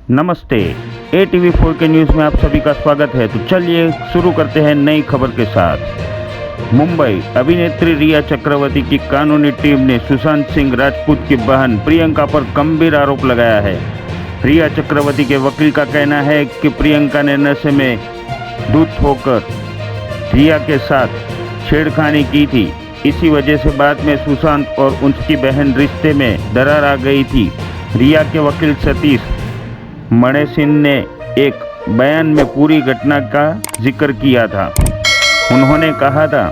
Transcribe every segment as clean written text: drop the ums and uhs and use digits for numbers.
नमस्ते, ATV4 के news में आप सभी का स्वागत है। तो चलिए शुरू करते हैं नई खबर के साथ। मुंबई अभिनेत्री रिया चक्रवर्ती की कानूनी टीम ने सुशांत सिंह राजपूत की बहन प्रियंका पर गंभीर आरोप लगाया है। रिया चक्रवर्ती के वकील का कहना है कि प्रियंका ने नशे में धुत होकर रिया के साथ छेड़खानी की थी। इसी वजह से बाद में सुशांत और उसकी बहन रिश्ते में दरार आ गई थी। रिया के वकील सतीश मणेसिन ने एक बयान में पूरी घटना का जिक्र किया था। उन्होंने कहा था,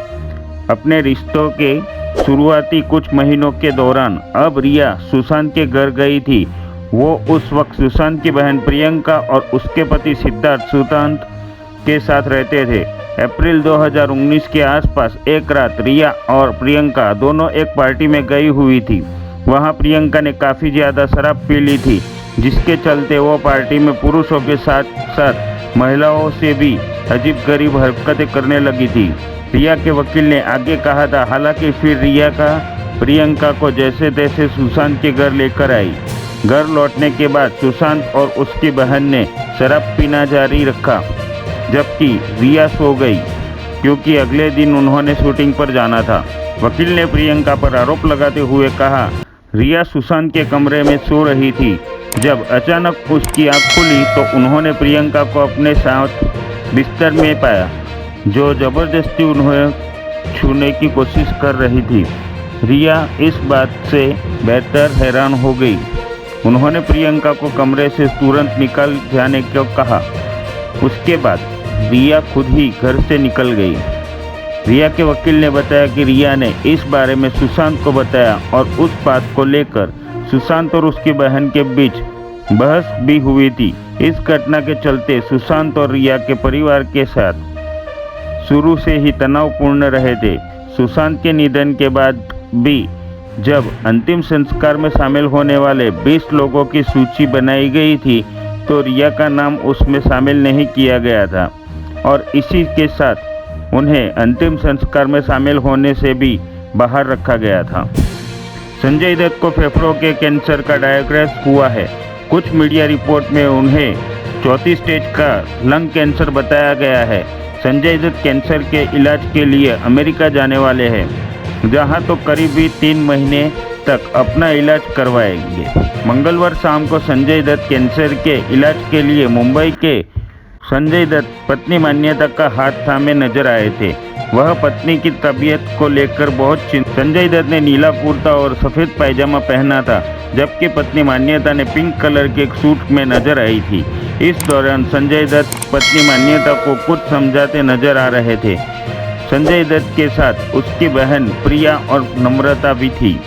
अपने रिश्तों के शुरुआती कुछ महीनों के दौरान अब रिया सुशांत के घर गई थी। वो उस वक्त सुशांत की बहन प्रियंका और उसके पति सिद्धार्थ सुशांत के साथ रहते थे। अप्रैल 2019 के आसपास एक रात रिया और प्रियंका दोनों एक पार्टी में गई हुई थी। वहां प्रियंका ने काफ़ी ज़्यादा शराब पी ली थी, जिसके चलते वो पार्टी में पुरुषों के साथ साथ महिलाओं से भी अजीबगरीब हरकतें करने लगी थी। रिया के वकील ने आगे कहा था, हालांकि फिर रिया का प्रियंका को जैसे तैसे सुशांत के घर लेकर आई। घर लौटने के बाद सुशांत और उसकी बहन ने शराब पीना जारी रखा, जबकि रिया सो गई क्योंकि अगले दिन उन्होंने शूटिंग पर जाना था। वकील ने प्रियंका पर आरोप लगाते हुए कहा, रिया सुशांत के कमरे में सो रही थी। जब अचानक उसकी आंख खुली तो उन्होंने प्रियंका को अपने साथ बिस्तर में पाया, जो ज़बरदस्ती उन्हें छूने की कोशिश कर रही थी। रिया इस बात से बेहतर हैरान हो गई। उन्होंने प्रियंका को कमरे से तुरंत निकल जाने को कहा। उसके बाद रिया खुद ही घर से निकल गई। रिया के वकील ने बताया कि रिया ने इस बारे में सुशांत को बताया और उस बात को लेकर सुशांत और उसकी बहन के बीच बहस भी हुई थी। इस घटना के चलते सुशांत और रिया के परिवार के साथ शुरू से ही तनावपूर्ण रहे थे। सुशांत के निधन के बाद भी जब अंतिम संस्कार में शामिल होने वाले 20 लोगों की सूची बनाई गई थी तो रिया का नाम उसमें शामिल नहीं किया गया था और इसी के साथ उन्हें अंतिम संस्कार में शामिल होने से भी बाहर रखा गया था। संजय दत्त को फेफड़ों के कैंसर का डायग्नोस हुआ है। कुछ मीडिया रिपोर्ट में उन्हें चौथी स्टेज का लंग कैंसर बताया गया है। संजय दत्त कैंसर के इलाज के लिए अमेरिका जाने वाले हैं, जहां तो करीबी 3 महीने तक अपना इलाज करवाएंगे। मंगलवार शाम को संजय दत्त कैंसर के इलाज के लिए मुंबई के संजय दत्त पत्नी मान्यता का हाथ थामे नजर आए थे। वह पत्नी की तबीयत को लेकर बहुत चिंतित। संजय दत्त ने नीला कुर्ता और सफ़ेद पायजामा पहना था, जबकि पत्नी मान्यता ने पिंक कलर के एक सूट में नजर आई थी। इस दौरान संजय दत्त पत्नी मान्यता को कुछ समझाते नजर आ रहे थे। संजय दत्त के साथ उसकी बहन प्रिया और नम्रता भी थी।